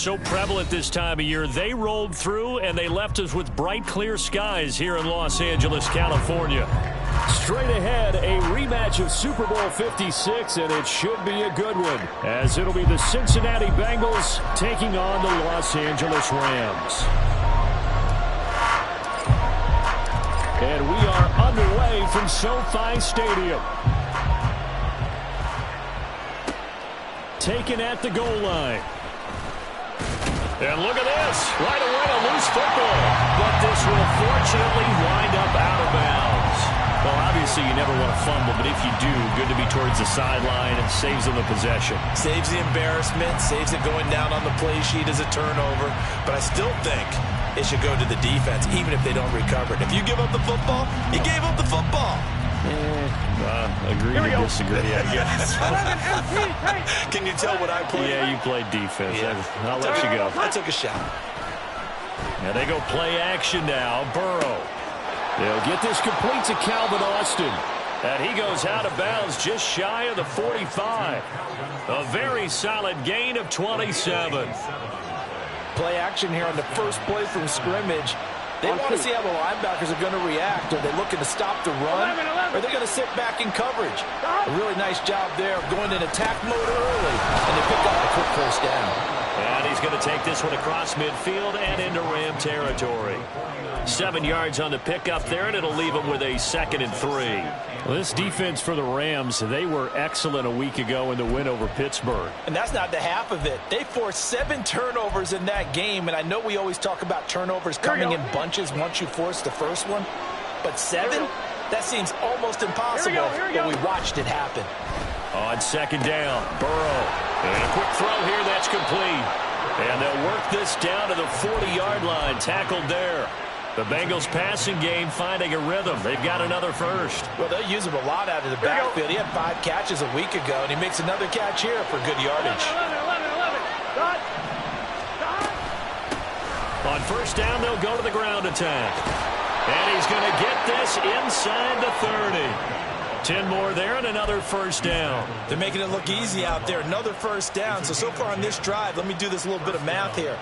so prevalent this time of year. They rolled through, and they left us with bright, clear skies here in Los Angeles, California. Straight ahead, a rematch of Super Bowl 56, and it should be a good one, as it'll be the Cincinnati Bengals taking on the Los Angeles Rams. And we are underway from SoFi Stadium. Taken at the goal line. And look at this. Right away, a loose football. But this will fortunately wind up out of bounds. Well, obviously, you never want to fumble, but if you do, good to be towards the sideline and saves them the possession. Saves the embarrassment, saves it going down on the play sheet as a turnover. But I still think it should go to the defense, even if they don't recover it. If you give up the football, you gave up the football. Agree to disagree, I guess. Can you tell what I played? Yeah, you played defense. Yeah. I'll let you go. I took a shot. And they go play action now. Burrow. They'll get this complete to Calvin Austin. And he goes out of bounds just shy of the 45. A very solid gain of 27. Play action here on the first play from scrimmage. They want to see how the linebackers are going to react. Are they looking to stop the run? Or are they going to sit back in coverage? A really nice job there of going in attack mode early. And they pick up a quick first down. And he's going to take this one across midfield and into Ram territory. 7 yards on the pickup there, and it'll leave him with a 2nd and 3. Well, this defense for the Rams, they were excellent a week ago in the win over Pittsburgh. And that's not the half of it. They forced 7 turnovers in that game, and I know we always talk about turnovers coming in bunches once you force the first one. But 7? That seems almost impossible, but we watched it happen. On 2nd down, Burrow. And a quick throw here, that's complete. And they'll work this down to the 40-yard line, tackled there. The Bengals passing game finding a rhythm. They've got another first. Well, they'll use him a lot out of the backfield. He had 5 catches a week ago, and he makes another catch here for good yardage. 11. On first down, they'll go to the ground attack. And he's going to get this inside the 30. 10 more there and another first down. They're making it look easy out there. Another first down. So far on this drive, let me do this little bit of math here.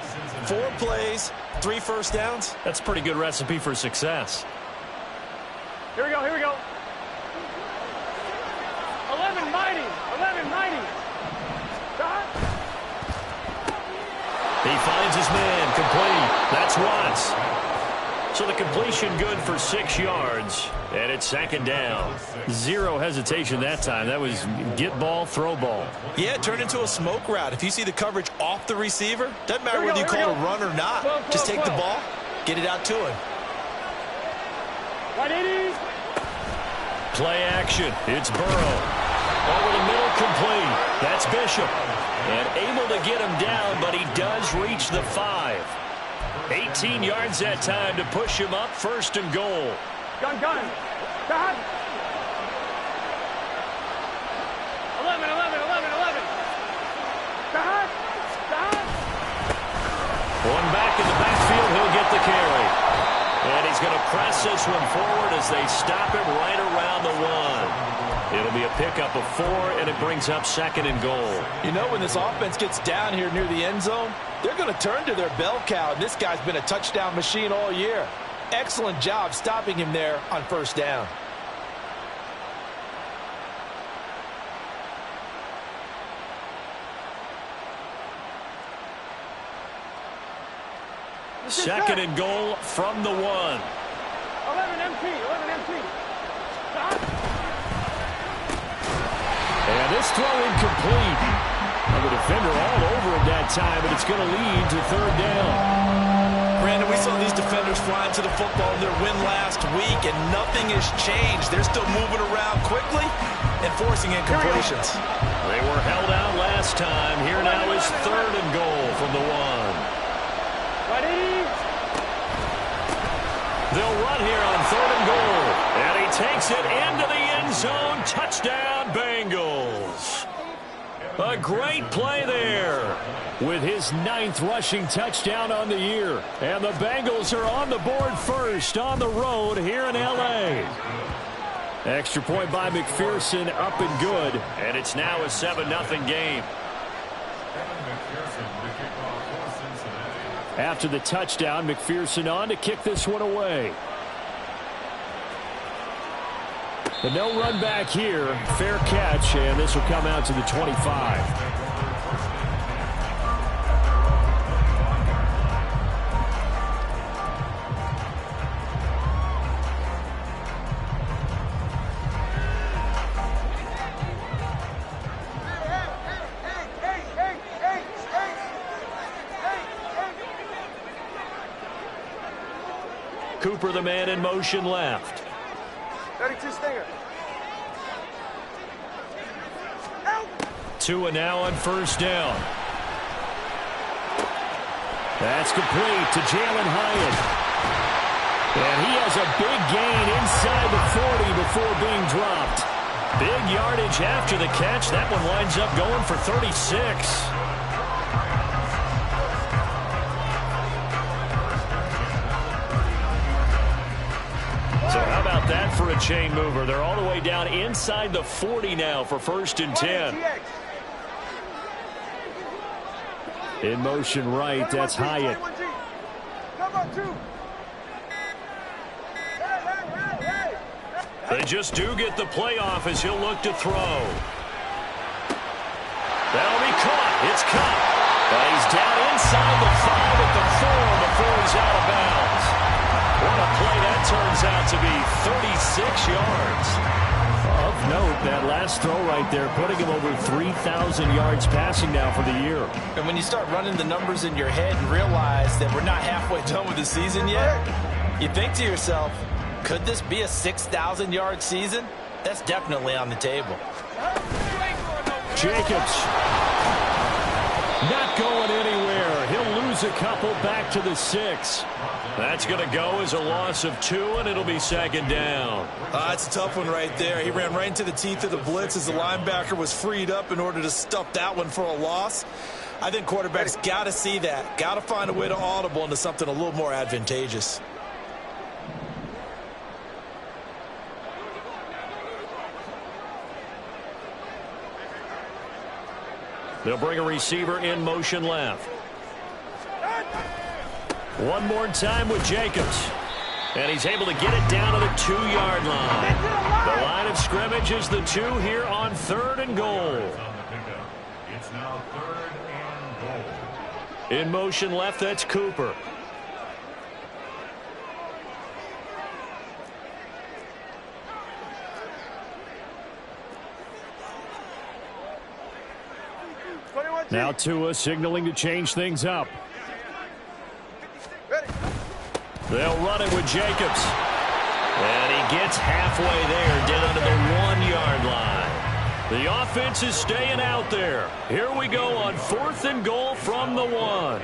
4 plays, 3 first downs. That's a pretty good recipe for success. Here we go. 11 mighty. He finds his man, complete. That's Watts. So the completion good for 6 yards, and it's 2nd down. 0 hesitation that time. That was get ball, throw ball. Yeah, it turned into a smoke route. If you see the coverage off the receiver, doesn't matter whether you call it a run or not. Just take the ball, get it out to him. Play action. It's Burrow. Over the middle, complete. That's Bishop. And able to get him down, but he does reach the 5. 18 yards that time to push him up, 1st and goal. Gun. 11. One back in the backfield, he'll get the carry. And he's going to press this one forward as they stop him right around the 1. It'll be a pickup of 4, and it brings up 2nd and goal. You know, when this offense gets down here near the end zone, they're going to turn to their bell cow. And this guy's been a touchdown machine all year. Excellent job stopping him there on first down. Second and goal from the 1. 11 MT. And this throw incomplete. And the defender all over him that time, but it's going to lead to 3rd down. Brandon, we saw these defenders flying to the football in their win last week, and nothing has changed. They're still moving around quickly and forcing incompletions. They were held out last time. Here now is 3rd and goal from the 1. They'll run here on 3rd and goal. And he takes it into the end zone. Touchdown, Bengals. A great play there with his 9th rushing touchdown on the year. And the Bengals are on the board first on the road here in L.A. Extra point by McPherson, up and good. And it's now a 7-0 game. After the touchdown, McPherson on to kick this one away. But no run back here. Fair catch, and this will come out to the 25. Cooper, the man in motion left. 32 Stinger. Tua now on first down. That's complete to Jalen Hyatt. And he has a big gain inside the 40 before being dropped. Big yardage after the catch. That one winds up going for 36. So how about that for a chain mover? They're all the way down inside the 40 now for 1st and 10. In motion right, that's Hyatt. They just do get the playoff as he'll look to throw. That'll be caught. It's caught. But he's down inside the 5 at the 4 before he's out of bounds. What a play that turns out to be. 36 yards. Of note, that last throw right there, putting him over 3,000 yards passing now for the year. And when you start running the numbers in your head and realize that we're not halfway done with the season yet, you think to yourself, could this be a 6,000-yard season? That's definitely on the table. Jacobs not going anywhere. He'll lose a couple back to the 6. That's going to go as a loss of 2, and it'll be 2nd down. That's a tough one right there. He ran right into the teeth of the blitz as the linebacker was freed up in order to stuff that one for a loss. I think quarterbacks got to see that. Got to find a way to audible into something a little more advantageous. They'll bring a receiver in motion left. One more time with Jacobs. And he's able to get it down to the 2-yard line. The line of scrimmage is the 2 here on 3rd and goal. It's now 3rd and goal. In motion left, that's Cooper. Now Tua signaling to change things up. They'll run it with Jacobs. And he gets halfway there, down to the 1-yard line. The offense is staying out there. Here we go on 4th and goal from the 1.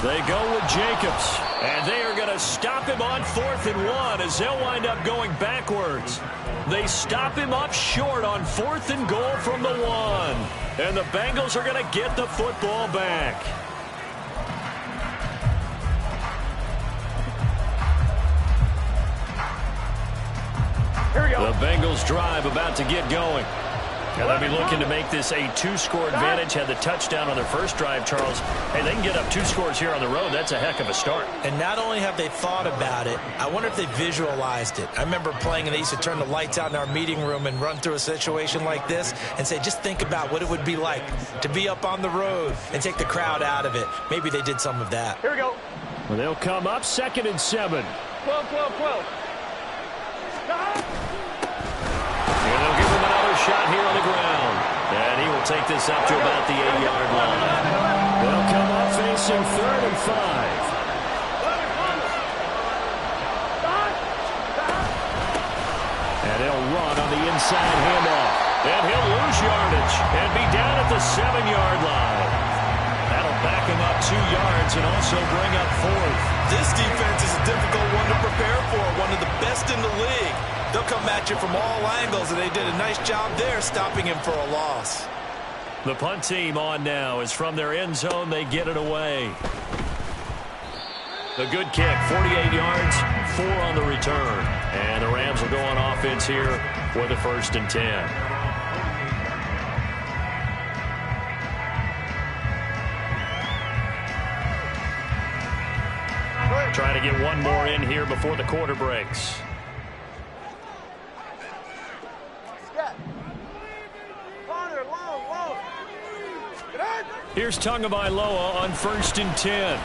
They go with Jacobs. And they are going to stop him on 4th and 1 as they'll wind up going backwards. They stop him up short on 4th and goal from the 1. And the Bengals are going to get the football back. Here we go. The Bengals drive about to get going. And they'll be looking to make this a 2-score advantage. Had the touchdown on their first drive, Charles. Hey, they can get up 2 scores here on the road. That's a heck of a start. And not only have they thought about it, I wonder if they visualized it. I remember playing, and they used to turn the lights out in our meeting room and run through a situation like this and say, just think about what it would be like to be up on the road and take the crowd out of it. Maybe they did some of that. Here we go. Well, they'll come up 2nd and 7. 12, 12, 12. And they'll give him another shot here on the ground. And he will take this up to about the 8-yard line. They'll come up facing 3rd and 5. And he'll run on the inside handoff. And he'll lose yardage and be down at the 7-yard line. That'll back him up 2 yards and also bring up 4th. This defense is a difficult one to prepare for, one of the best in the league. They'll come at you from all angles, and they did a nice job there stopping him for a loss. The punt team on now is from their end zone. They get it away. The good kick, 48 yards, 4 on the return. And the Rams will go on offense here for the 1st and 10. Trying to get one more in here before the quarter breaks. Here's Tagovailoa on 1st and 10.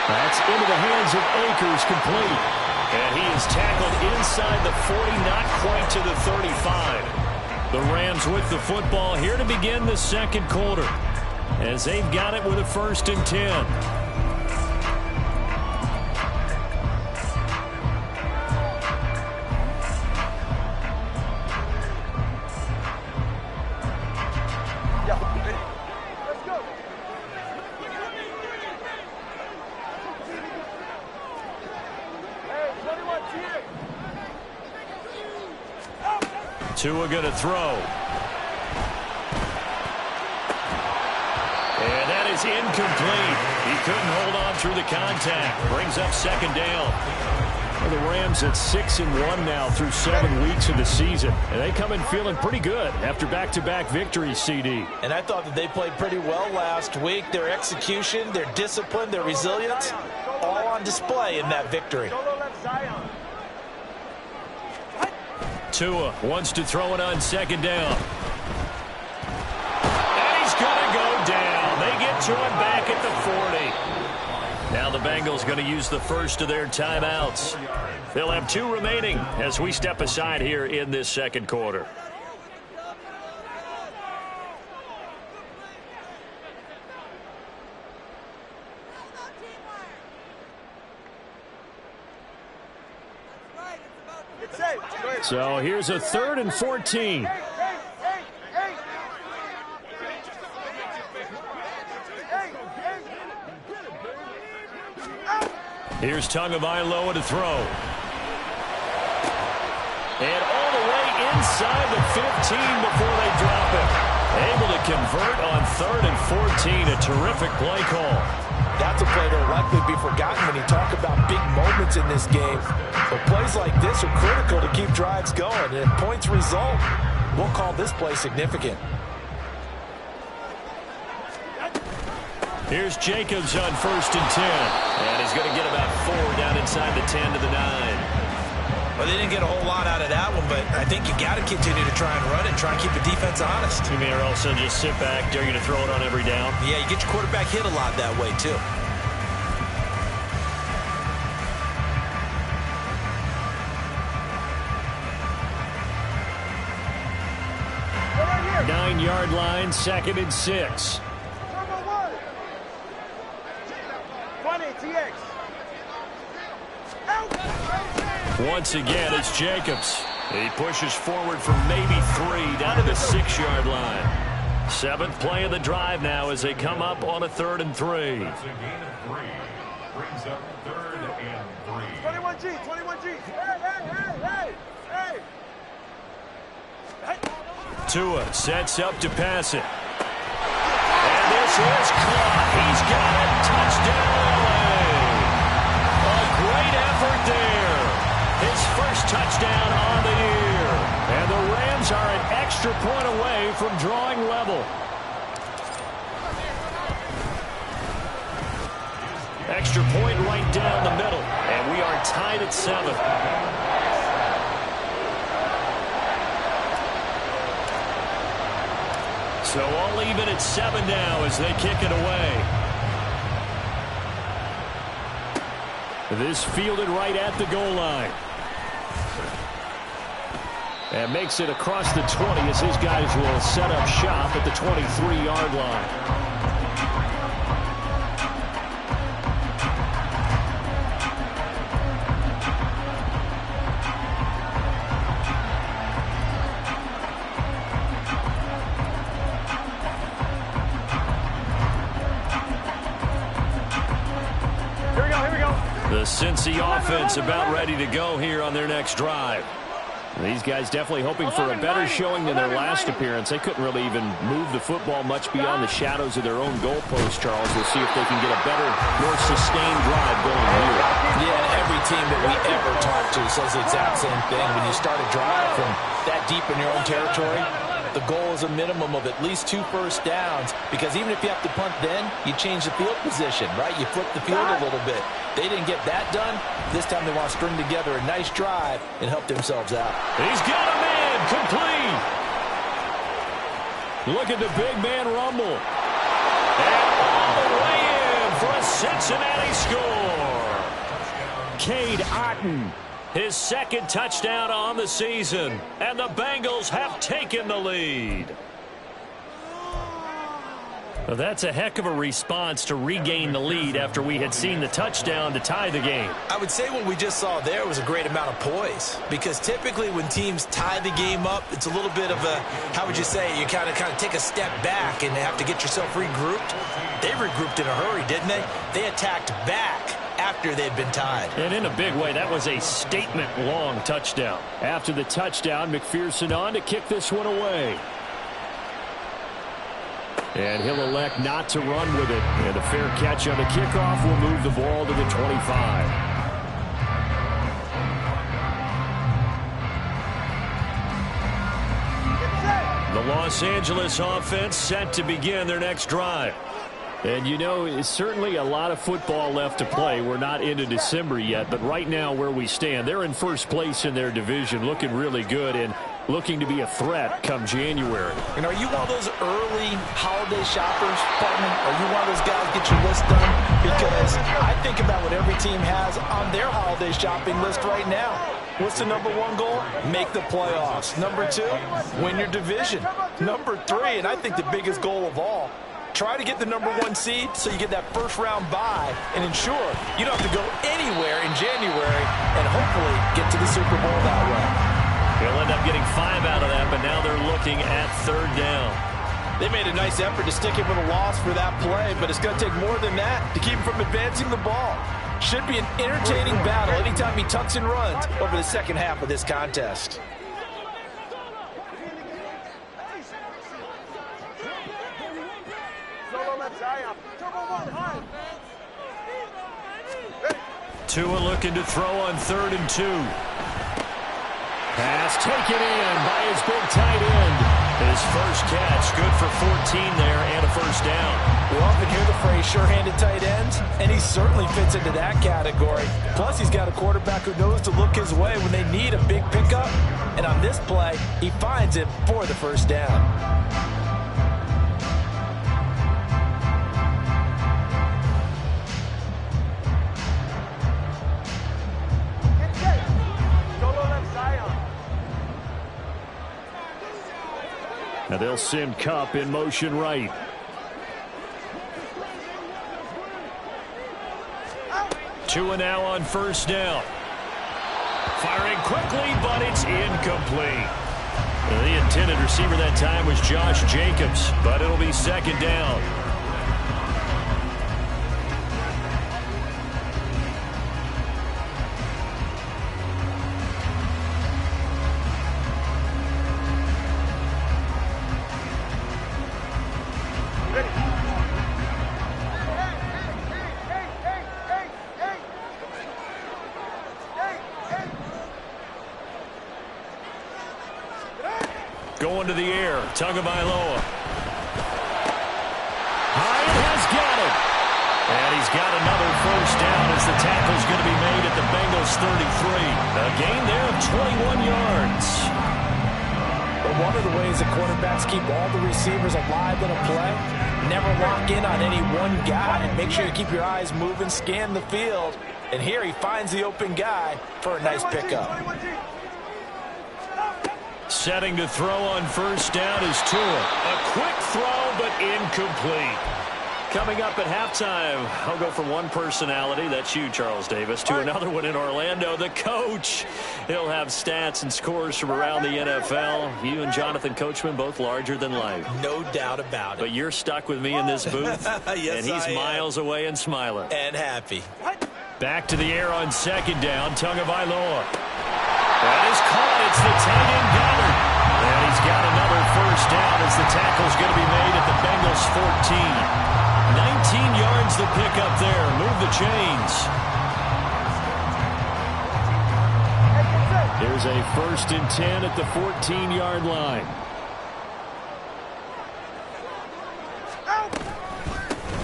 That's into the hands of Akers, complete. And he is tackled inside the 40, not quite to the 35. The Rams with the football here to begin the second quarter, as they've got it with a 1st and 10. Tua going to throw. And that is incomplete. He couldn't hold on through the contact. Brings up 2nd down. Well, the Rams at 6-1 now through 7 weeks of the season. And they come in feeling pretty good after back-to-back victories, CD. And I thought that they played pretty well last week. Their execution, their discipline, their resilience, all on display in that victory. Tua wants to throw it on 2nd down. And he's going to go down. They get to him back at the 40. Now the Bengals going to use the first of their timeouts. They'll have 2 remaining as we step aside here in this second quarter. So here's a 3rd and 14. Here's Tagovailoa to throw. And all the way inside the 15 before they drop it. Able to convert on 3rd and 14. A terrific play call. That's a play that will likely be forgotten when you talk about big moments in this game. But plays like this are critical to keep drives going. And if points result, we'll call this play significant. Here's Jacobs on 1st and 10. And he's going to get about 4 down inside the 10 to the 9. Well, they didn't get a whole lot out of that one, but I think you got to continue to try and run it, try and keep the defense honest. You mean, or else they'll just sit back, dare you to throw it on every down? Yeah, you get your quarterback hit a lot that way, too. Right 9-yard line, 2nd and 6. Once again, it's Jacobs. He pushes forward for maybe 3 down to the 6-yard line. 7th play of the drive now as they come up on a 3rd and 3. That's a gain of 3. Brings up 3rd and 3. 21G. Hey. Tua sets up to pass it. And this is caught. He's got it. Touchdown, LA. A great effort there. His first touchdown on the year. And the Rams are an extra point away from drawing level. Extra point right down the middle. And we are tied at 7. So all even at 7 now as they kick it away. This fielded right at the goal line. And makes it across the 20 as his guys will set up shop at the 23-yard line. The Cincy offense about ready to go here on their next drive. These guys definitely hoping for a better showing than their last appearance. They couldn't really even move the football much beyond the shadows of their own goalpost, Charles. We'll see if they can get a better, more sustained drive going here. Yeah, and every team that we ever talk to says the exact same thing. When you start a drive from that deep in your own territory, The goal is a minimum of at least 2 first downs, because even if you have to punt then, you change the field position, right? You flip the field a little bit. They didn't get that done. This time they want to string together a nice drive and help themselves out. He's got a man complete. Look at the big man rumble. And all the way in for a Cincinnati score. Cade Otton, his second touchdown on the season. And the Bengals have taken the lead. Well, that's a heck of a response to regain the lead after we had seen the touchdown to tie the game. I would say what we just saw there was a great amount of poise, because typically when teams tie the game up, it's a little bit of a, how would you say, you kind of take a step back and have to get yourself regrouped. They regrouped in a hurry, didn't they? They attacked back after they'd been tied. And in a big way, that was a statement-long touchdown. After the touchdown, McPherson on to kick this one away. And he'll elect not to run with it. And a fair catch on the kickoff will move the ball to the 25. The Los Angeles offense set to begin their next drive. And, you know, it's certainly a lot of football left to play. We're not into December yet, but right now where we stand, they're in first place in their division, looking really good and looking to be a threat come January. And are you one of those early holiday shoppers, partner? Are you one of those guys get your list done? Because I think about what every team has on their holiday shopping list right now. What's the number 1 goal? Make the playoffs. Number 2, win your division. Number 3, and I think the biggest goal of all, try to get the number 1 seed so you get that first-round bye and ensure you don't have to go anywhere in January and hopefully get to the Super Bowl that way. He'll end up getting 5 out of that, but now they're looking at 3rd down. They made a nice effort to stick him with a loss for that play, but it's going to take more than that to keep him from advancing the ball. Should be an entertaining battle anytime he tucks and runs over the second half of this contest. Tua looking to throw on 3rd and 2. Pass taken in by his big tight end. His first catch, good for 14 there and a first down. We often hear the phrase sure-handed tight ends, and he certainly fits into that category. Plus, he's got a quarterback who knows to look his way when they need a big pickup. And on this play, he finds it for the first down. Now they'll send Kupp in motion right. Tua now on first down. Firing quickly, but it's incomplete. The intended receiver that time was Josh Jacobs, but it'll be 2nd down. Going to the air, Tagovailoa. Hyatt has got it. And he's got another first down as the tackle's going to be made at the Bengals 33. A gain there of 21 yards. But one of the ways that quarterbacks keep all the receivers alive in a play, never lock in on any one guy and make sure you keep your eyes moving, scan the field. And here he finds the open guy for a nice pickup. Setting to throw on first down is Tua. A quick throw, but incomplete. Coming up at halftime, I'll go from one personality, that's you, Charles Davis, to another one in Orlando, the coach. He'll have stats and scores from around the NFL. You and Jonathan Coachman, both larger than life. No doubt about it. But you're stuck with me in this booth, yes, and he's miles away and smiling. And happy. Back to the air on 2nd down, Tagovailoa. That is caught. It's the tight end Goddard. And he's got another first down as the tackle's going to be made at the Bengals 14. 19 yards the pickup there. Move the chains. There's a 1st and 10 at the 14-yard line.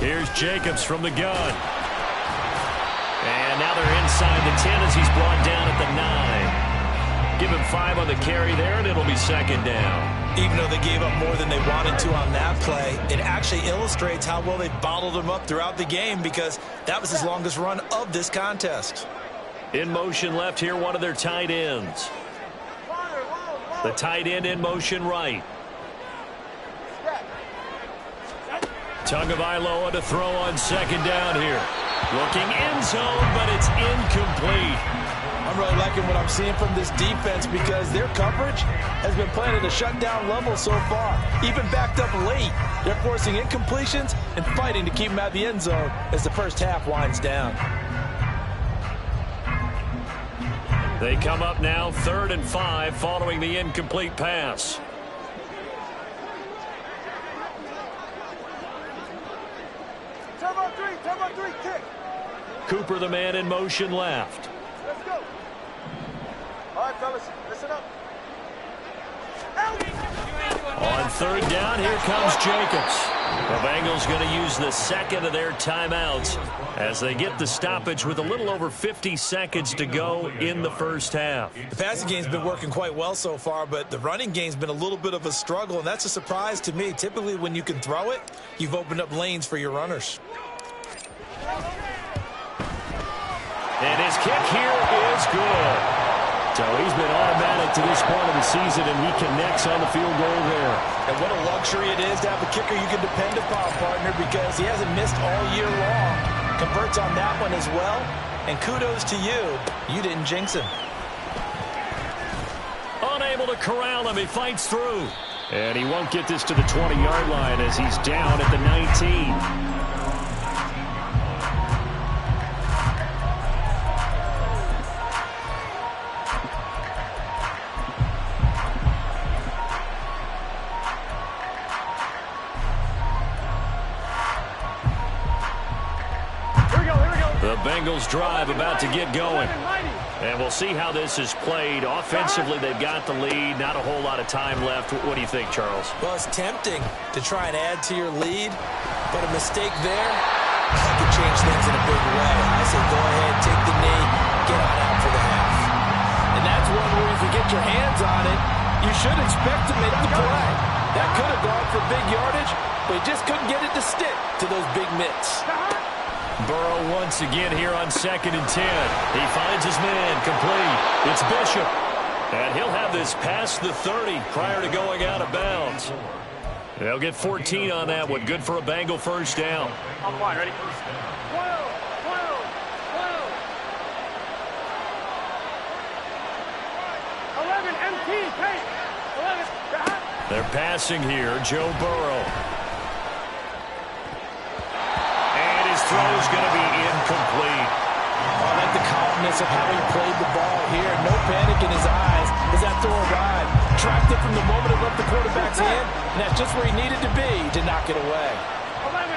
Here's Jacobs from the gun. And now they're inside the 10 as he's brought down at the 9. Give him 5 on the carry there, and it'll be second down. Even though they gave up more than they wanted to on that play, it actually illustrates how well they bottled them up throughout the game, because that was his longest run of this contest. In motion left here, one of their tight ends. The tight end in motion right. Tagovailoa to throw on second down here. Looking end zone, but it's incomplete. I'm really liking what I'm seeing from this defense, because their coverage has been playing at a shutdown level so far. Even backed up late, they're forcing incompletions and fighting to keep them out of the end zone as the first half winds down. They come up now 3rd and 5 following the incomplete pass. Turn on three, kick. Cooper, the man in motion left. Let's go. All right, fellas, listen up. On 3rd down, here comes Jacobs. The Bengals going to use the second of their timeouts as they get the stoppage with a little over 50 seconds to go in the first half. The passing game's been working quite well so far, but the running game's been a little bit of a struggle, and that's a surprise to me. Typically, when you can throw it, you've opened up lanes for your runners. And his kick here is good. So he's been automatic to this point of the season, and he connects on the field goal there. And what a luxury it is to have a kicker you can depend upon, partner, because he hasn't missed all year long. Converts on that one as well. And kudos to you. You didn't jinx him. Unable to corral him. He fights through. And he won't get this to the 20-yard line as he's down at the 19. The Bengals drive about to get going. And we'll see how this is played. Offensively, they've got the lead. Not a whole lot of time left. What do you think, Charles? Well, it's tempting to try and add to your lead, but a mistake there could change things in a big way. I say go ahead, take the knee, get on out for the half. And that's one where if you get your hands on it, you should expect to make the play. That could have gone for big yardage, but he just couldn't get it to stick to those big mitts. Burrow once again here on 2nd and 10. He finds his man complete. It's Bishop. And he'll have this past the 30 prior to going out of bounds. They'll get 14 on that one. Good for a Bengal first down. I'm fine, ready? 12. 11, MT, pace. 11, they're passing here. Joe Burrow. Throw's going to be incomplete. I like the calmness of how he played the ball here. No panic in his eyes as that throw arrived. Tracked it from the moment it left the quarterback's hand, and that's just where he needed to be to knock it away. 11.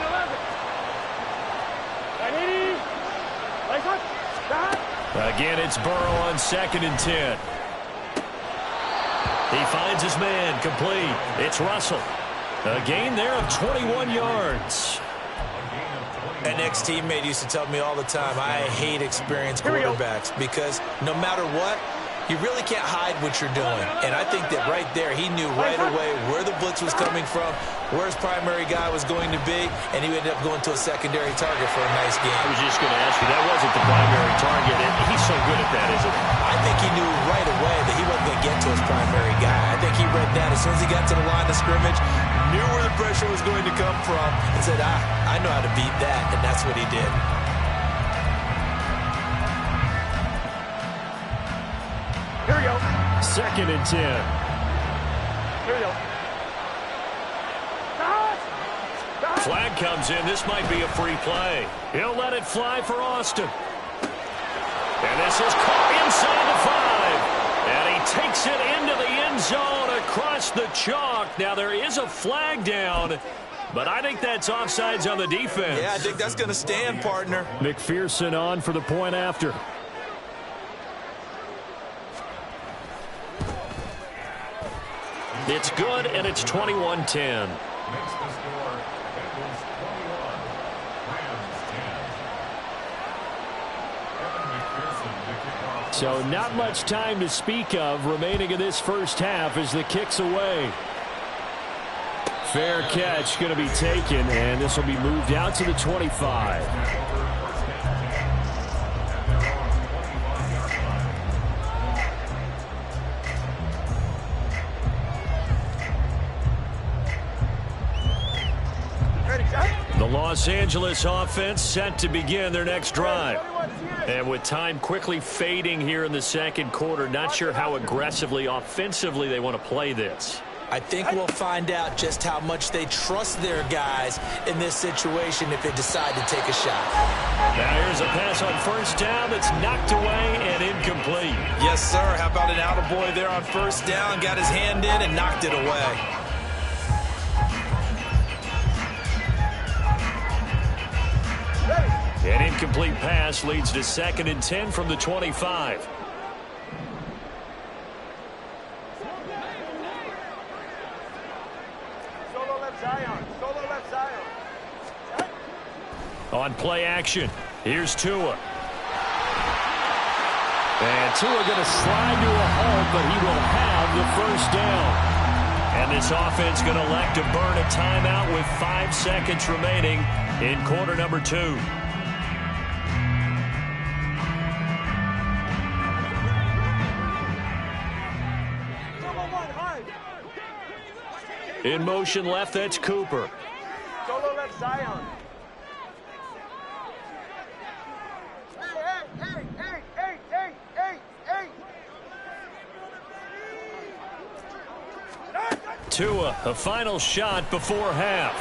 Again, it's Burrow on 2nd and 10. He finds his man complete. It's Russell. A gain there of 21 yards. An ex-teammate used to tell me all the time, I hate experienced quarterbacks because no matter what, you really can't hide what you're doing. And I think that right there, he knew right away where the blitz was coming from, where his primary guy was going to be, and he ended up going to a secondary target for a nice game. I was just going to ask you, that wasn't the primary target, and he's so good at that, isn't he? I think he knew right away that he wasn't going to get to his primary guy. I think he read that as soon as he got to the line of scrimmage, knew where the pressure was going to come from, and said, I know how to beat that, and that's what he did. Here we go. 2nd and 10. Here we go. Flag comes in. This might be a free play. He'll let it fly for Austin. And this is caught inside the 5. And he takes it into the end zone across the chalk. Now, there is a flag down, but I think that's offsides on the defense. Yeah, I think that's going to stand, partner. McPherson on for the point after. It's good, and it's 21-10. Makes the score Bengals 21, So not much time to speak of remaining in this first half as the kick's away. Fair catch going to be taken, and this will be moved out to the 25. The Los Angeles offense set to begin their next drive. And with time quickly fading here in the second quarter, not sure how aggressively, offensively they want to play this. I think we'll find out just how much they trust their guys in this situation if they decide to take a shot. Now here's a pass on first down that's knocked away and incomplete. Yes, sir. How about an attaboy there on first down? Got his hand in and knocked it away. An incomplete pass leads to 2nd and 10 from the 25. Solo left Zion. Solo left Zion. On play action, here's Tua. And Tua going to slide to a halt, but he will have the first down. And this offense going to elect to burn a timeout with 5 seconds remaining in quarter number 2. In motion left, that's Cooper. Solo left Zion. Tua, a final shot before half.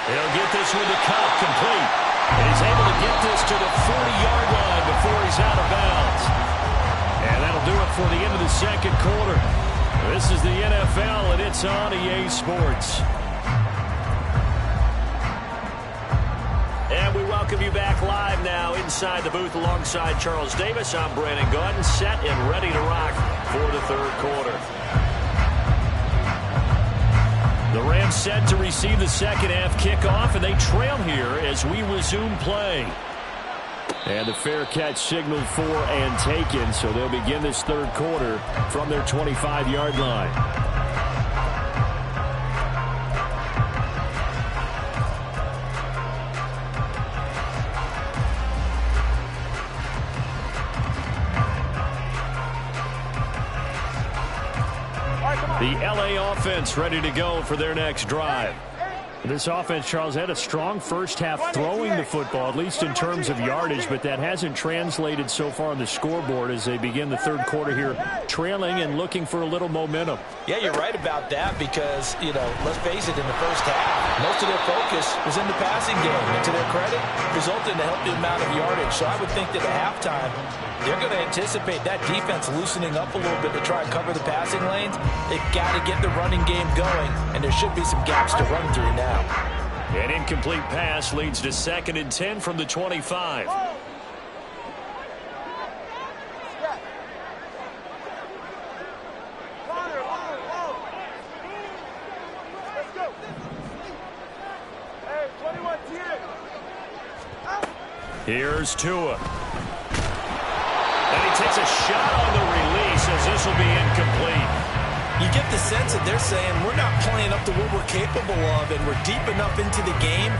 He'll get this with the cut complete. And he's able to get this to the 40-yard line before he's out of bounds. And that'll do it for the end of the second quarter. This is the NFL, and it's on EA Sports. And we welcome you back live now inside the booth alongside Charles Davis. I'm Brandon Gaudin, set and ready to rock for the third quarter. The Rams set to receive the second half kickoff, and they trail here as we resume play. And the fair catch signaled for and taken, so they'll begin this third quarter from their 25-yard line. The LA offense ready to go for their next drive. This offense, Charles, had a strong first half throwing the football, at least in terms of yardage, but that hasn't translated so far on the scoreboard as they begin the third quarter here, trailing and looking for a little momentum. Yeah, you're right about that because, let's face it, in the first half, most of their focus was in the passing game. And to their credit, resulted in a healthy amount of yardage. So I would think that at halftime, they're going to anticipate that defense loosening up a little bit to try and cover the passing lanes. They've got to get the running game going, and there should be some gaps to run through now. An incomplete pass leads to 2nd and 10 from the 25. Here's Tua. And he takes a shot on the release as this will be incomplete. You get the sense that they're saying we're not playing up to what we're capable of, and we're deep enough into the game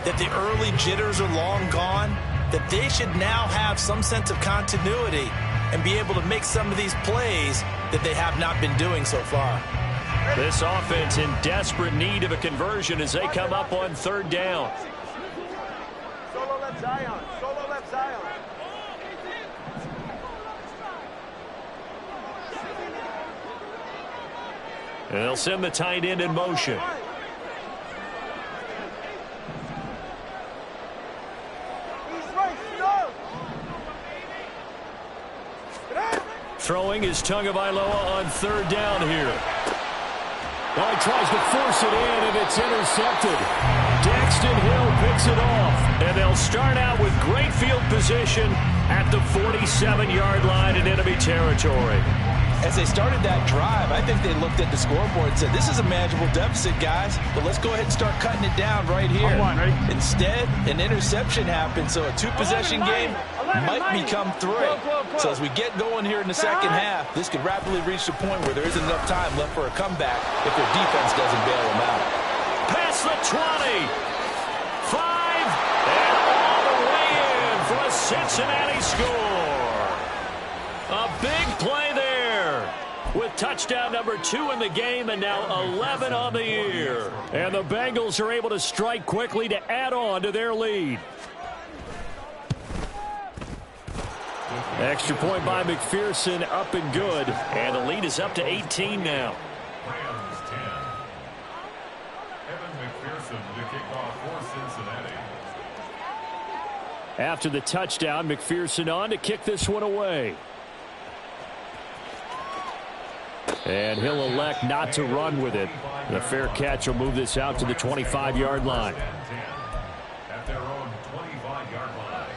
that the early jitters are long gone, that they should now have some sense of continuity and be able to make some of these plays that they have not been doing so far. This offense in desperate need of a conversion as they come up on third down. Solo left Zion. Solo left Zion. And they'll send the tight end in motion. Throwing is Tagovailoa on third down here. Well, he tries to force it in, and it's intercepted. Daxton Hill picks it off. And they'll start out with great field position at the 47-yard line in enemy territory. As they started that drive, I think they looked at the scoreboard and said, this is a manageable deficit, guys, but let's go ahead and start cutting it down right here. Instead, an interception happened, so a two-possession game might become three. So as we get going here in the second half, this could rapidly reach the point where there isn't enough time left for a comeback if their defense doesn't bail them out. Past the 20. 5, and all the way in for a Cincinnati score. A big play there with touchdown number 2 in the game and now 11 on the year. And the Bengals are able to strike quickly to add on to their lead. Extra point by McPherson, up and good. And the lead is up to 18 now. Rams 10. Evan McPherson to kick off for Cincinnati. After the touchdown, McPherson on to kick this one away. And he'll elect not to run with it. The fair catch will move this out to the 25-yard line. At their own 25-yard line.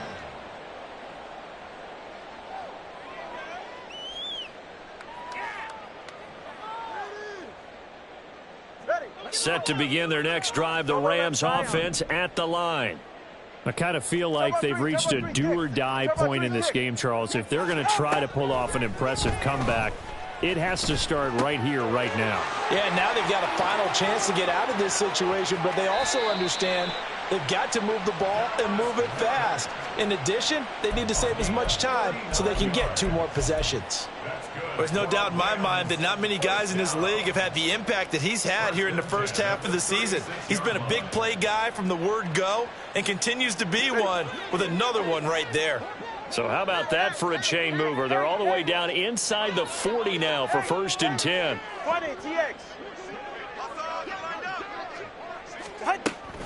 Set to begin their next drive, the Rams offense at the line. I kind of feel like they've reached a do-or-die point in this game, Charles. If they're going to try to pull off an impressive comeback, it has to start right here, right now. Yeah, now they've got a final chance to get out of this situation, but they also understand they've got to move the ball and move it fast. In addition, they need to save as much time so they can get 2 more possessions. There's no doubt in my mind that not many guys in this league have had the impact that he's had here in the first half of the season. He's been a big play guy from the word go and continues to be one with another one right there. So how about that for a chain mover? They're all the way down inside the 40 now for 1st and 10. 20, TX.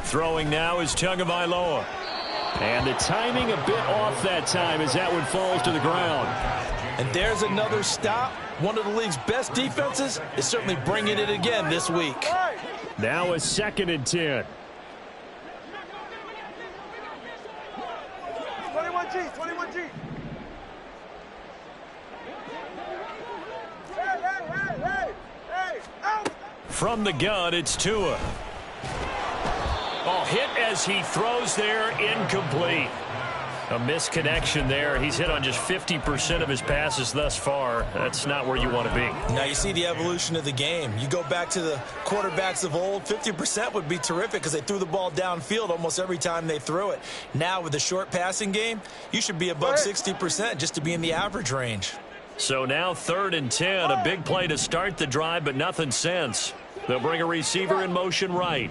Throwing now is Tagovailoa. And the timing a bit off that time as that one falls to the ground. And there's another stop. One of the league's best defenses is certainly bringing it again this week. Now a 2nd and 10. 21G, 21G. Hey, out! From the gun, it's Tua. Oh, hit as he throws there, incomplete. A misconnection there. He's hit on just 50% of his passes thus far. That's not where you want to be. Now you see the evolution of the game. You go back to the quarterbacks of old, 50% would be terrific because they threw the ball downfield almost every time they threw it. Now with the short passing game, you should be above 60% just to be in the average range. So now 3rd and 10. A big play to start the drive, but nothing since. They'll bring a receiver in motion right.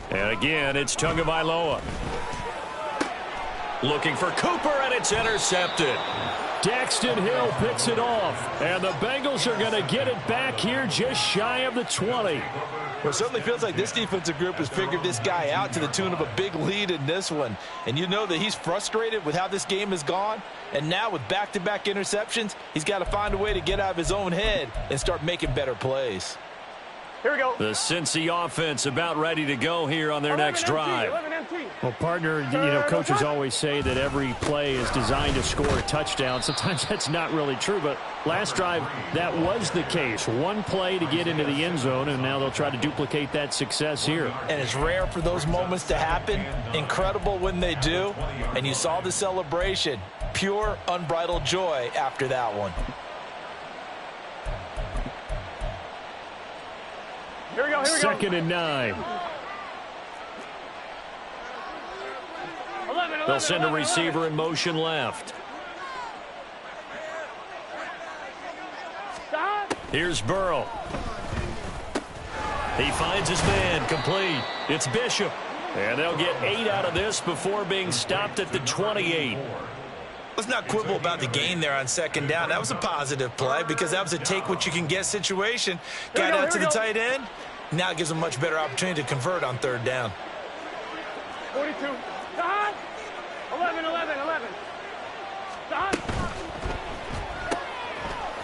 And again, it's Tagovailoa. Looking for Cooper, and it's intercepted. Daxton Hill picks it off, and the Bengals are going to get it back here just shy of the 20. Well, it certainly feels like this defensive group has figured this guy out to the tune of a big lead in this one. And you know that he's frustrated with how this game has gone. And now with back-to-back interceptions, he's got to find a way to get out of his own head and start making better plays. Here we go. The Cincy offense about ready to go here on their next drive. Well, partner, you know, coaches always say that every play is designed to score a touchdown. Sometimes that's not really true, but last drive, that was the case. One play to get into the end zone, and now they'll try to duplicate that success here. And it's rare for those moments to happen. Incredible when they do. And you saw the celebration. Pure, unbridled joy after that one. Here we go, here we go. 2nd and 9. 11, They'll send a receiver in motion left. Stop. Here's Burrow. He finds his man, complete. It's Bishop. And they'll get 8 out of this before being stopped at the 28. Let's not quibble about the gain there on 2nd down. That was a positive play because that was a take-what-you-can-get situation. Got out to the tight end. Now it gives them a much better opportunity to convert on 3rd down. 42. Stop. 11. Stop.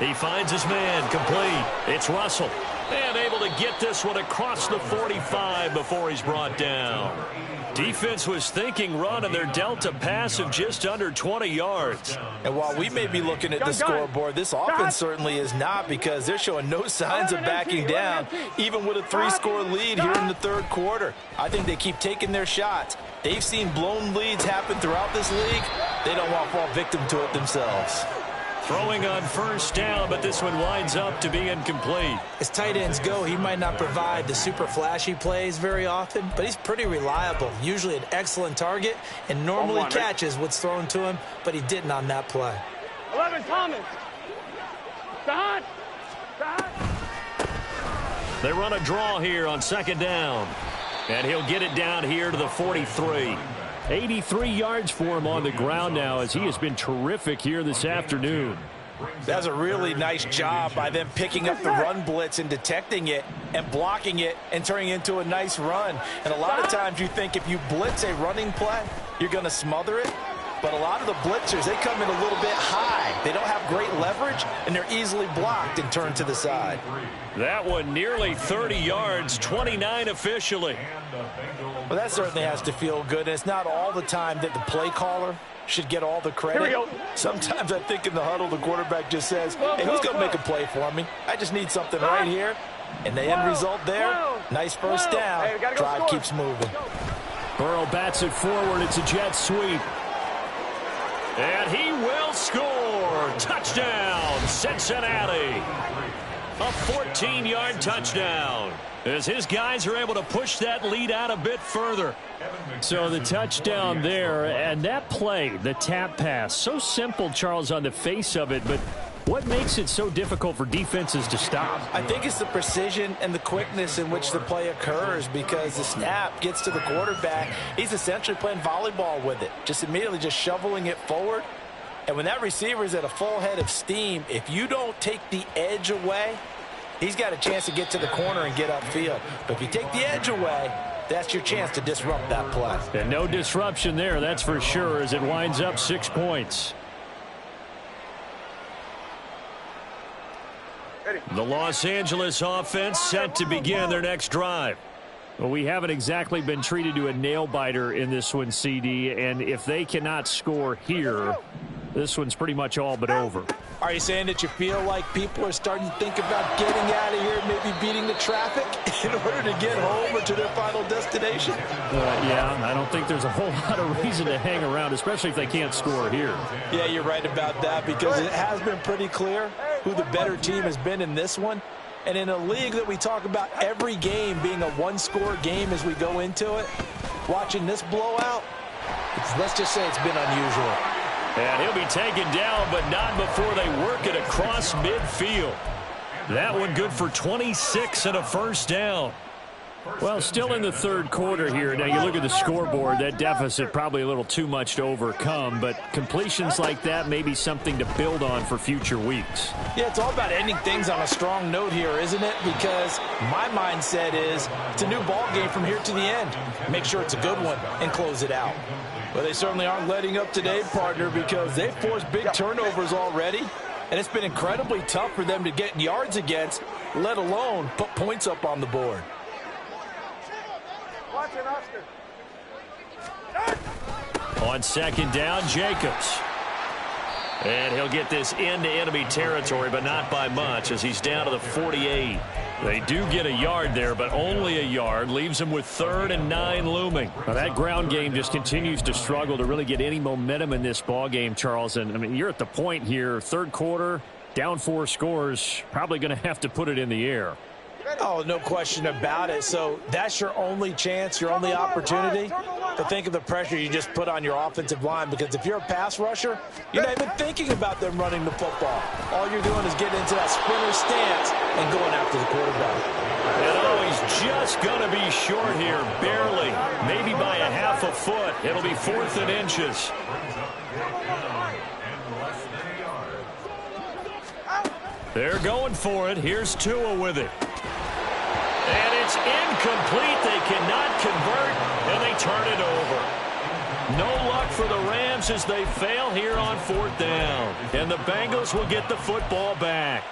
He finds his man, complete. It's Russell. And able to get this one across the 45 before he's brought down. Defense was thinking run, and they're dealt a pass of just under 20 yards. And while we may be looking at the scoreboard, this offense certainly is not, because they're showing no signs of backing down, even with a 3-score lead here in the third quarter. I think they keep taking their shots. They've seen blown leads happen throughout this league. They don't want to fall victim to it themselves. Throwing on first down, but this one winds up to be incomplete. As tight ends go, he might not provide the super flashy plays very often, but he's pretty reliable. Usually an excellent target, and normally catches what's thrown to him, but he didn't on that play. 11, Thomas. Don. They run a draw here on second down, and he'll get it down here to the 43. 83 yards for him on the ground now, as he has been terrific here this afternoon. That's a really nice job by them picking up the run blitz and detecting it and blocking it and turning it into a nice run. And a lot of times you think if you blitz a running play, you're going to smother it. But a lot of the blitzers, they come in a little bit high. They don't have great leverage, and they're easily blocked and turned to the side. That one nearly 30 yards, 29 officially. Well, that certainly has to feel good. And it's not all the time that the play caller should get all the credit. Sometimes I think in the huddle, the quarterback just says, hey, who's going to make a play for me? I just need something right here. And the end result there, nice first down. Drive keeps moving. Burrow bats it forward. It's a jet sweep. And he will score. Touchdown, Cincinnati. A 14-yard touchdown, as his guys are able to push that lead out a bit further. So the touchdown there, and that play, the tap pass, so simple, Charles, on the face of it, but what makes it so difficult for defenses to stop? I think it's the precision and the quickness in which the play occurs, because the snap gets to the quarterback. He's essentially playing volleyball with it, just immediately just shoveling it forward. And when that receiver is at a full head of steam, if you don't take the edge away, he's got a chance to get to the corner and get upfield. But if you take the edge away, that's your chance to disrupt that play. And no disruption there, that's for sure, as it winds up 6 points. The Los Angeles offense set to begin their next drive. Well, we haven't exactly been treated to a nail-biter in this one, CD, and if they cannot score here, this one's pretty much all but over. Are you saying that you feel like people are starting to think about getting out of here, maybe beating the traffic in order to get home or to their final destination? Yeah, I don't think there's a whole lot of reason to hang around, especially if they can't score here. Yeah, you're right about that, because it has been pretty clear who the better team has been in this one. And in a league that we talk about every game being a one-score game as we go into it, watching this blowout, let's just say it's been unusual. And he'll be taken down, but not before they work it across midfield. That one good for 26 and a first down. Well, still in the third quarter here. Now, you look at the scoreboard, that deficit probably a little too much to overcome, but completions like that may be something to build on for future weeks. Yeah, it's all about ending things on a strong note here, isn't it? Because my mindset is it's a new ball game from here to the end. Make sure it's a good one and close it out. Well, they certainly aren't letting up today, partner, because they've forced big turnovers already, and it's been incredibly tough for them to get yards against, let alone put points up on the board. On second down, Jacobs. And he'll get this into enemy territory, but not by much, as he's down to the 48. They do get a yard there, but only a yard. Leaves them with 3rd and 9 looming. Well, that ground game just continues to struggle to really get any momentum in this ball game, Charles. And, I mean, you're at the point here, third quarter, down 4 scores, probably going to have to put it in the air. Oh, no question about it. So that's your only chance, your only opportunity to think of the pressure you just put on your offensive line. Because if you're a pass rusher, you're not even thinking about them running the football. All you're doing is getting into that sprinter stance and going after the quarterback. And oh, he's just going to be short here, barely, maybe by a half a foot. It'll be 4th and inches. They're going for it. Here's Tua with it. And it's incomplete. They cannot convert, and they turn it over. No luck for the Rams as they fail here on 4th down. And the Bengals will get the football back.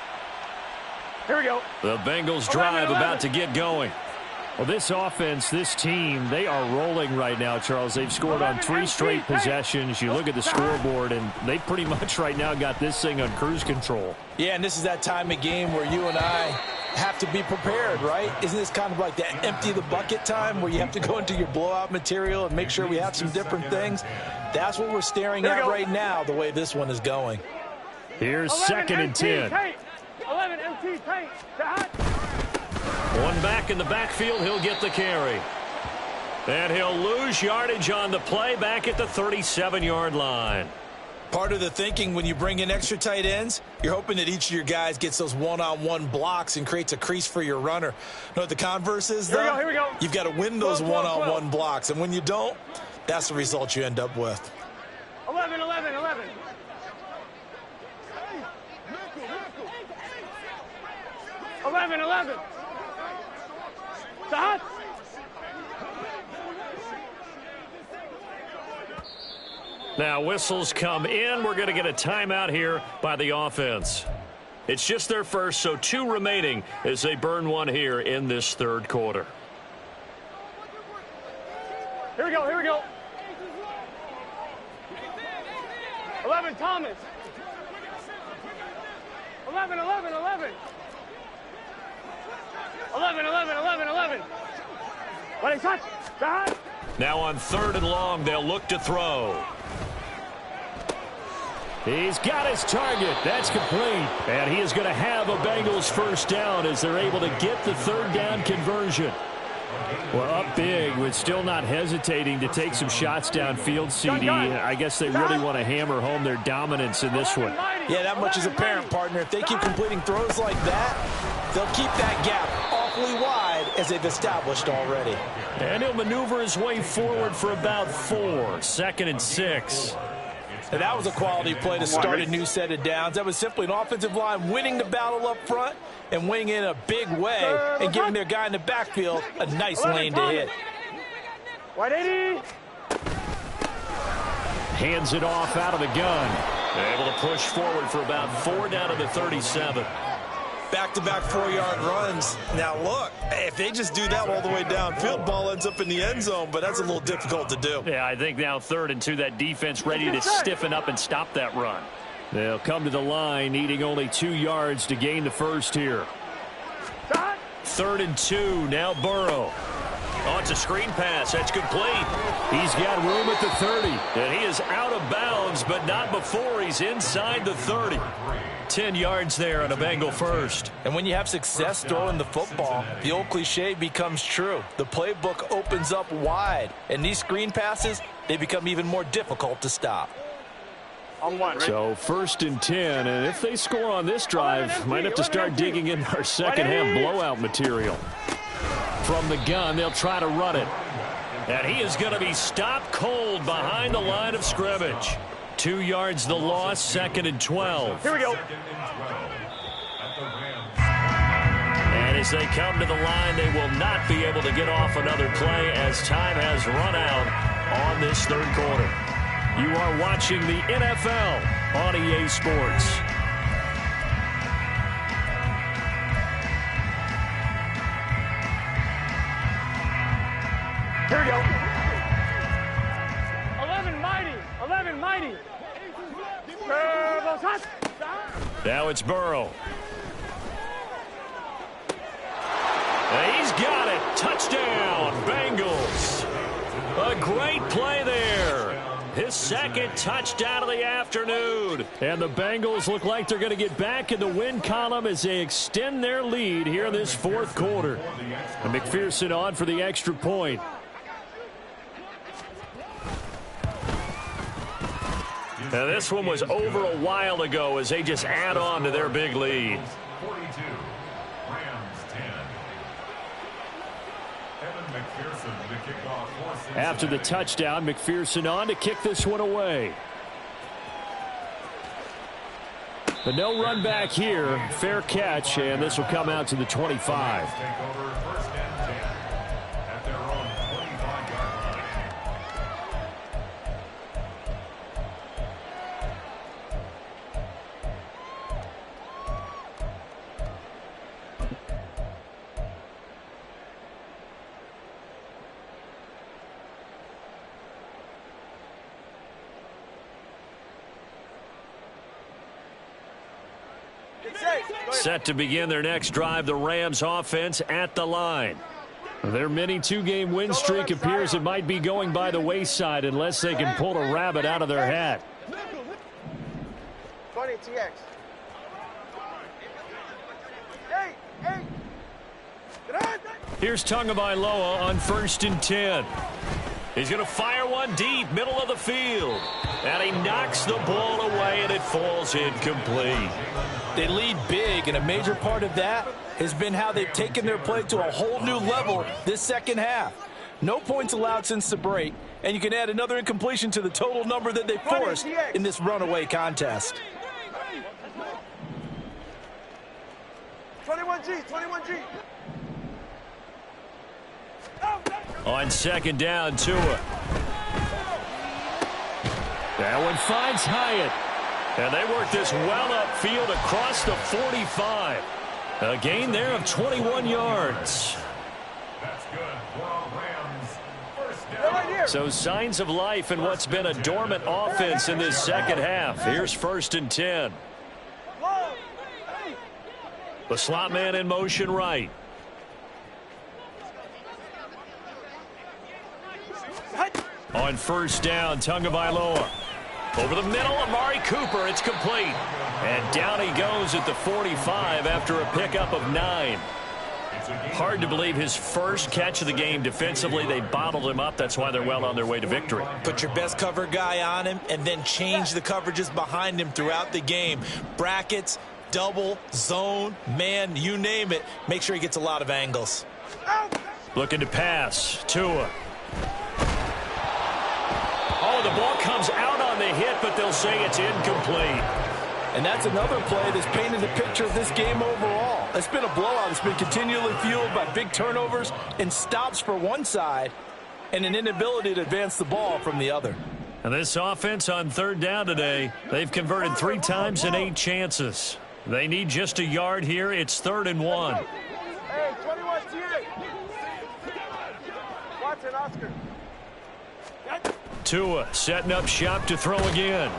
Here we go. The Bengals drive about to get going. Well, this offense, this team, they are rolling right now, Charles. They've scored on 3 straight possessions. You look at the scoreboard, and they pretty much right now got this thing on cruise control. Yeah, and this is that time of game where you and I have to be prepared, right? Isn't this kind of like that empty the bucket time where you have to go into your blowout material and make sure we have some different things? That's what we're staring at right now, the way this one is going. Here's 2nd and 10. 11 MT tight. One back in the backfield, he'll get the carry. And he'll lose yardage on the play back at the 37-yard line. Part of the thinking when you bring in extra tight ends, you're hoping that each of your guys gets those one-on-one blocks and creates a crease for your runner. You know what the converse is, though? Here we go. You've got to win those one-on-one blocks, and when you don't, that's the result you end up with. 11. 11. Stop. Now whistles come in. We're going to get a timeout here by the offense. It's just their first, so 2 remaining as they burn one here in this 3rd quarter. Here we go. 11 Thomas. 11. 11. Let it touch. Stop. Now on 3rd and long, they'll look to throw. He's got his target. That's complete. And he is going to have a Bengals first down as they're able to get the 3rd down conversion. Well, up big, but still not hesitating to take some shots downfield, CD. I guess they really want to hammer home their dominance in this one. Yeah, that much is apparent, partner. If they keep completing throws like that, they'll keep that gap awfully wide as they've established already. And he'll maneuver his way forward for about 4. 2nd and 6. And that was a quality play to start a new set of downs. That was simply an offensive line winning the battle up front and winning in a big way and giving their guy in the backfield a nice lane to hit. 180. Hands it off out of the gun. Able to push forward for about 4 down to the 37. Back-to-back 4-yard runs. Now, look, if they just do that all the way downfield, ball ends up in the end zone, but that's a little difficult to do. Yeah, I think now 3rd and 2, that defense ready to stiffen up and stop that run. They'll come to the line, needing only 2 yards to gain the first here. 3rd and 2, now Burrow. Oh, it's a screen pass. That's complete. He's got room at the 30. And he is out of bounds, but not before he's inside the 30. 10 yards there on a Bengal first. And when you have success throwing the football, the old cliche becomes true. The playbook opens up wide, and these screen passes, they become even more difficult to stop. On 1, right? So 1st and 10, and if they score on this drive, might have to start digging in our second-half blowout material. From the gun, they'll try to run it. And he is going to be stopped cold behind the line of scrimmage. 2 yards the loss, 2nd and 12. Here we go. And as they come to the line, they will not be able to get off another play as time has run out on this 3rd quarter. You are watching the NFL on EA Sports. Here we go. 11 mighty. 11 mighty. Now it's Burrow. And he's got it. Touchdown, Bengals. A great play there. His 2nd touchdown of the afternoon. And the Bengals look like they're going to get back in the win column as they extend their lead here in this 4th quarter. And McPherson on for the extra point. Now this one was over a while ago as they just add on to their big lead. 42, Rams 10. Evan McPherson to kick off for Cincinnati. After the touchdown, McPherson on to kick this one away. But no run back here. Fair catch, and this will come out to the 25. Take over 1st and 10 at their own 25-yard line. Set to begin their next drive, the Rams offense at the line. Their mini two-game win streak appears it might be going by the wayside unless they can pull a rabbit out of their hat. 20 TX. Hey. Here's Tagovailoa on 1st and 10. He's going to fire one deep, middle of the field. And he knocks the ball away, and it falls incomplete. They lead big, and a major part of that has been how they've taken their play to a whole new level this second half. No points allowed since the break, and you can add another incompletion to the total number that they forced in this runaway contest. 21G. On 2nd down, Tua. That one finds Hyatt. And they work this well upfield across the 45. A gain there of 21 yards. That's good for Rams. First down. So signs of life in what's been a dormant offense in this second half. Here's 1st and 10. The slot man in motion right. On 1st down, Tagovailoa. Over the middle, Amari Cooper. It's complete. And down he goes at the 45 after a pickup of 9. Hard to believe his first catch of the game defensively. They bottled him up. That's why they're well on their way to victory. Put your best cover guy on him and then change the coverages behind him throughout the game. Brackets, double, zone, man, you name it. Make sure he gets a lot of angles. Looking to pass. Tua. Oh, the ball comes out on the hit, but they'll say it's incomplete. And that's another play that's painted the picture of this game overall. It's been a blowout. It's been continually fueled by big turnovers and stops for one side and an inability to advance the ball from the other. And this offense on 3rd down today, they've converted 3 times in 8 chances. They need just a yard here. It's 3rd and 1. Hey, 21 T8. Watson, Oscar. Tua setting up shop to throw again.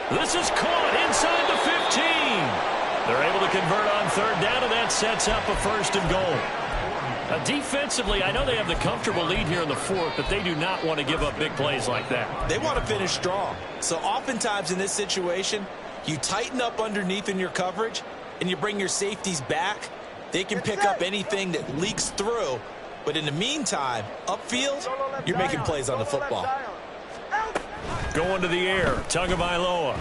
This is caught inside the 15. They're able to convert on 3rd down, and that sets up a 1st and goal. Defensively, I know they have the comfortable lead here in the 4th, but they do not want to give up big plays like that. They want to finish strong. So oftentimes in this situation, you tighten up underneath in your coverage, and you bring your safeties back. They can pick up anything that leaks through. But in the meantime, upfield, you're making plays on the football. Going to the air, Tagovailoa.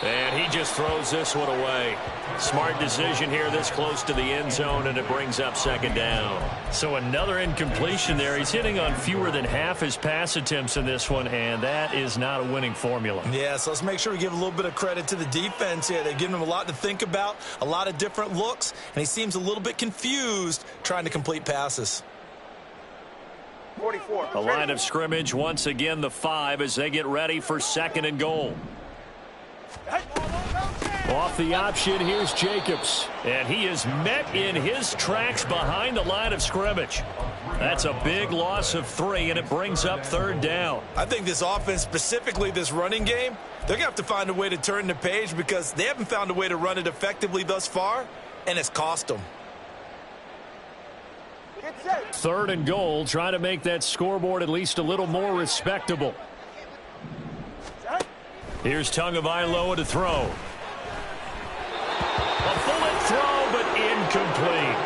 And he just throws this one away. Smart decision here this close to the end zone, and it brings up 2nd down. So another incompletion there. He's hitting on fewer than half his pass attempts in this one, and that is not a winning formula. Yeah, so let's make sure we give a little bit of credit to the defense here. They've given him a lot to think about, a lot of different looks, and he seems a little bit confused trying to complete passes. 44. A line of scrimmage, once again the 5 as they get ready for 2nd and goal. Off the option, here's Jacobs. And he is met in his tracks behind the line of scrimmage. That's a big loss of 3, and it brings up 3rd down. I think this offense, specifically this running game, they're going to have to find a way to turn the page because they haven't found a way to run it effectively thus far, and it's cost them. 3rd and goal, trying to make that scoreboard at least a little more respectable. Here's Tagovailoa to throw. A bullet throw, but incomplete.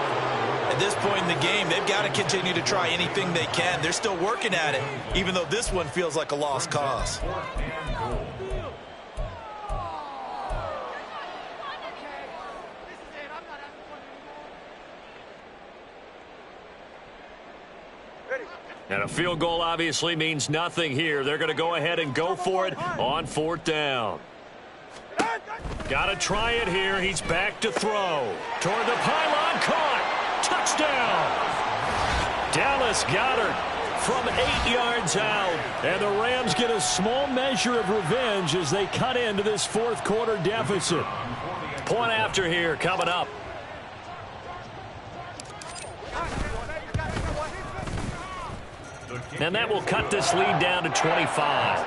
At this point in the game, they've got to continue to try anything they can. They're still working at it, even though this one feels like a lost cause. And a field goal obviously means nothing here. They're going to go ahead and go for it on 4th down. Got to try it here. He's back to throw. Toward the pylon, caught. Touchdown. Dallas Goedert from 8 yards out. And the Rams get a small measure of revenge as they cut into this 4th quarter deficit. Point after here coming up. And that will cut this lead down to 25.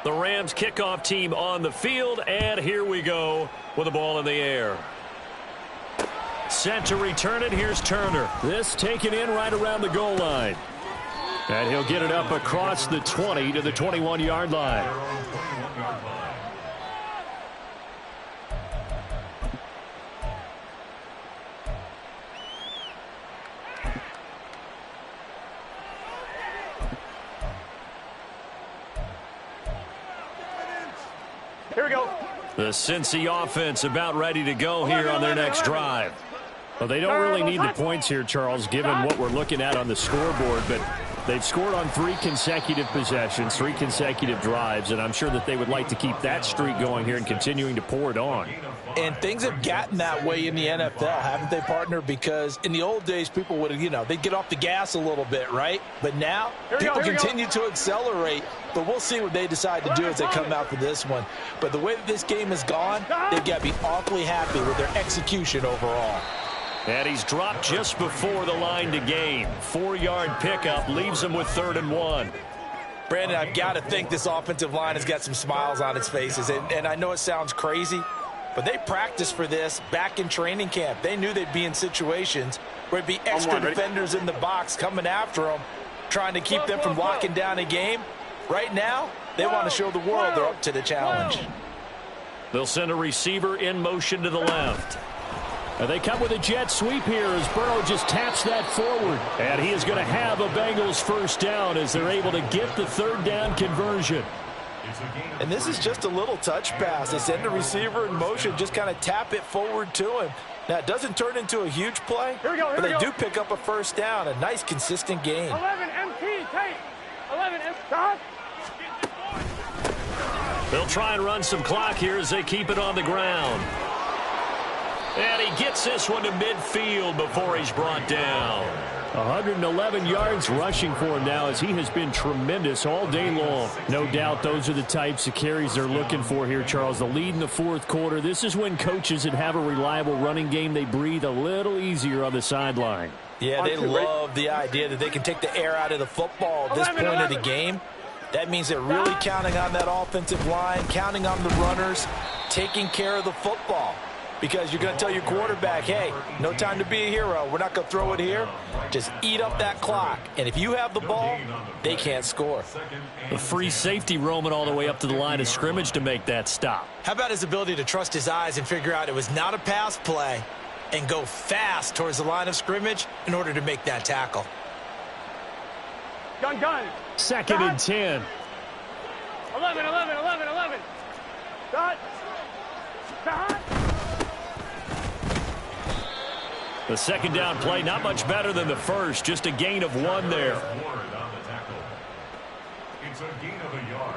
The Rams kickoff team on the field, and here we go with the ball in the air. Set to return it. Here's Turner. This taken in right around the goal line. And he'll get it up across the 20 to the 21-yard line. Here we go. The Cincy offense about ready to go here on their next drive. Well, they don't really need the points here, Charles, given what we're looking at on the scoreboard, but they've scored on 3 consecutive possessions, 3 consecutive drives, and I'm sure that they would like to keep that streak going here and continuing to pour it on. And things have gotten that way in the NFL, haven't they, partner? Because in the old days, people would, they'd get off the gas a little bit, right? But now, people continue to accelerate. But we'll see what they decide to do as they come out for this one. But the way that this game has gone, they've got to be awfully happy with their execution overall. And he's dropped just before the line to gain. 4-yard pickup leaves him with 3rd and 1. Brandon, I've got to think this offensive line has got some smiles on its faces. And I know it sounds crazy, but they practiced for this back in training camp. They knew they'd be in situations where it'd be extra defenders in the box coming after them, trying to keep them from locking down a game. Right now, they want to show the world they're up to the challenge. They'll send a receiver in motion to the left. And they come with a jet sweep here as Burrow just taps that forward. And he is going to have a Bengals first down as they're able to get the 3rd down conversion. And this is just a little touch pass. They send the receiver in motion, just kind of tap it forward to him. Now, it doesn't turn into a huge play, but they do pick up a first down. A nice, consistent game. 11 MT, take. 11 MT, stop. They'll try and run some clock here as they keep it on the ground. And he gets this one to midfield before he's brought down. 111 yards rushing for him now as he has been tremendous all day long. No doubt those are the types of carries they're looking for here, Charles. The lead in the 4th quarter. This is when coaches that have a reliable running game, they breathe a little easier on the sideline. Yeah, they love the idea that they can take the air out of the football at this point of the game. That means they're really counting on that offensive line, counting on the runners, taking care of the football. Because you're going to tell your quarterback, hey, no time to be a hero. We're not going to throw it here. Just eat up that clock. And if you have the ball, they can't score. The free safety roaming all the way up to the line of scrimmage to make that stop. How about his ability to trust his eyes and figure out it was not a pass play and go fast towards the line of scrimmage in order to make that tackle? Gun. 2nd and 10. 11. Dot. The 2nd down play, not much better than the first. Just a gain of 1 there. It's a gain of a yard.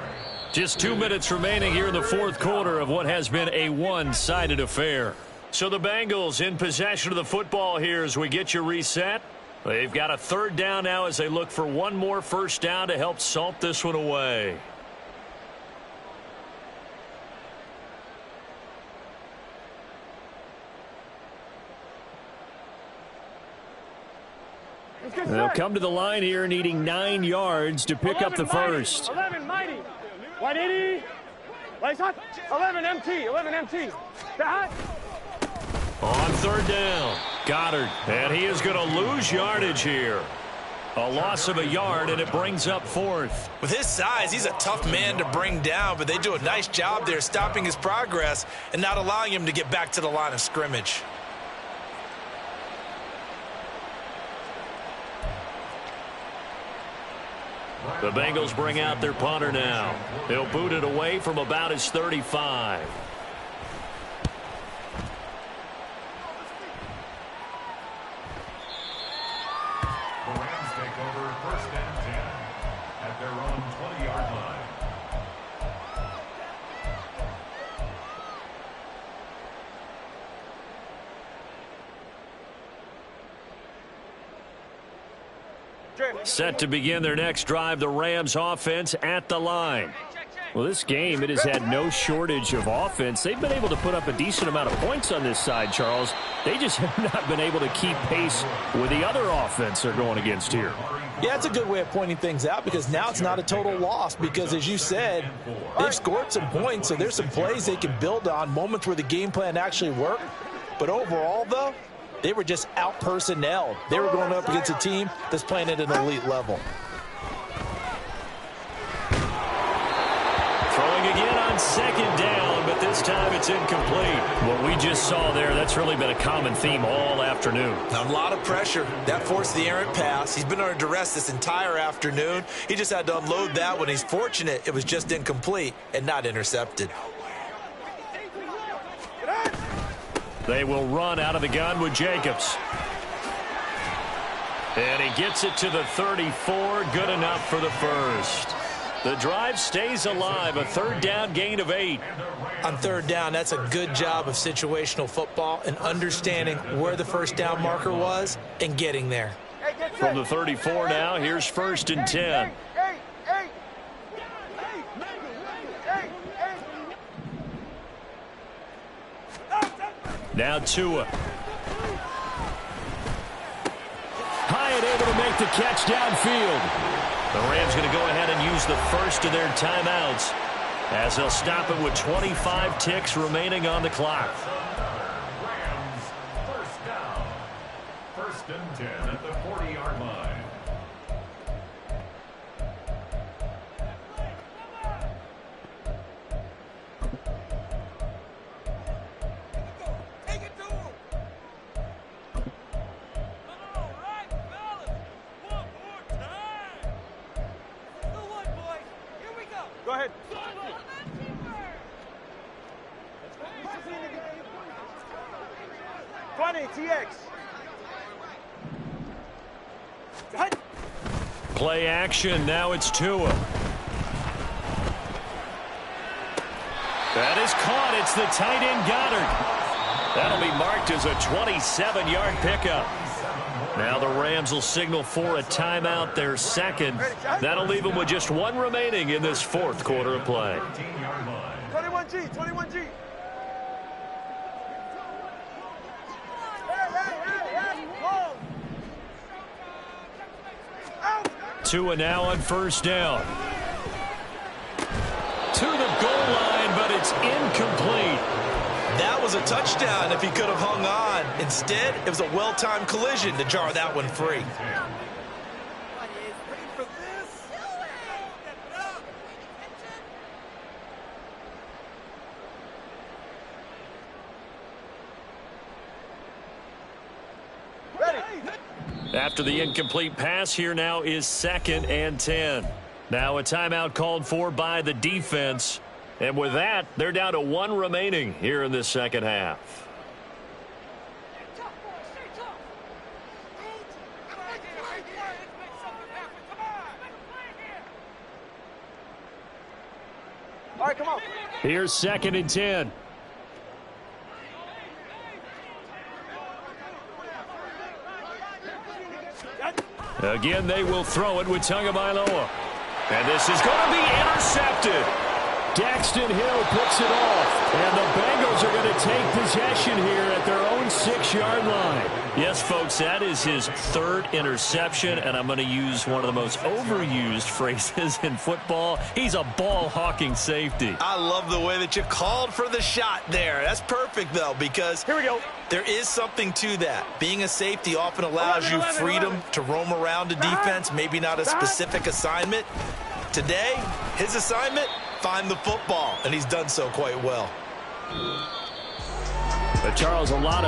Just 2 minutes remaining here in the 4th quarter of what has been a one-sided affair. So the Bengals in possession of the football here as we get you reset. They've got a 3rd down now as they look for one more first down to help salt this one away. They'll come to the line here needing 9 yards to pick up the first. 11 mighty. 180. Lace hot. 11 MT. 11 MT. Hot. On 3rd down, Goddard. And he is going to lose yardage here. A loss of a yard, and it brings up 4th. With his size, he's a tough man to bring down, but they do a nice job there stopping his progress and not allowing him to get back to the line of scrimmage. The Bengals bring out their punter now. He'll boot it away from about his 35. The Rams take over 1st and 10 at their own 20-yard line. Set to begin their next drive, the Rams offense at the line. Well, this game, it has had no shortage of offense. They've been able to put up a decent amount of points on this side, Charles. They just have not been able to keep pace with the other offense they're going against here. Yeah, it's a good way of pointing things out because now it's not a total loss because, as you said, they've scored some points, so there's some plays they can build on, moments where the game plan actually worked. But overall, though, they were just out-personnelled. They were going up against a team that's playing at an elite level. Throwing again on second down, but this time it's incomplete. What we just saw there, that's really been a common theme all afternoon. A lot of pressure. That forced the errant pass. He's been under duress this entire afternoon. He just had to unload that when he's fortunate it was just incomplete and not intercepted. They will run out of the gun with Jacobs. And he gets it to the 34. Good enough for the first. The drive stays alive. A third down gain of 8. On third down, that's a good job of situational football and understanding where the first down marker was and getting there. From the 34 now, here's 1st and 10. Now Tua. Hyatt able to make the catch downfield. The Rams going to go ahead and use the first of their timeouts as they'll stop it with 25 ticks remaining on the clock. Rams, first down. 1st and 10 at the 40-yard line. Go ahead. 20, TX. Play action. Now it's Tua. That is caught. It's the tight end Goddard. That'll be marked as a 27-yard pickup. Now the Rams will signal for a timeout, their second. That'll leave them with just one remaining in this 4th quarter of play. 21G, 21G. Tua now on 1st down. To the goal line, but it's incomplete. That was a touchdown if he could have hung on. Instead, it was a well-timed collision to jar that one free. After the incomplete pass, here now is 2nd and 10. Now a timeout called for by the defense. And with that, they're down to one remaining here in this second half. All right, come on. Here's 2nd and 10. Again, they will throw it with Tagovailoa. And this is going to be intercepted. Daxton Hill puts it off. And the Bengals are going to take possession here at their own 6-yard line. Yes, folks, that is his 3rd interception, and I'm going to use one of the most overused phrases in football. He's a ball-hawking safety. I love the way that you called for the shot there. That's perfect, though, because Here we go. there is something to that. Being a safety often allows you freedom to roam around a defense, maybe not a specific assignment. Today, his assignment, find the football, and he's done so quite well. But Charles, a lot of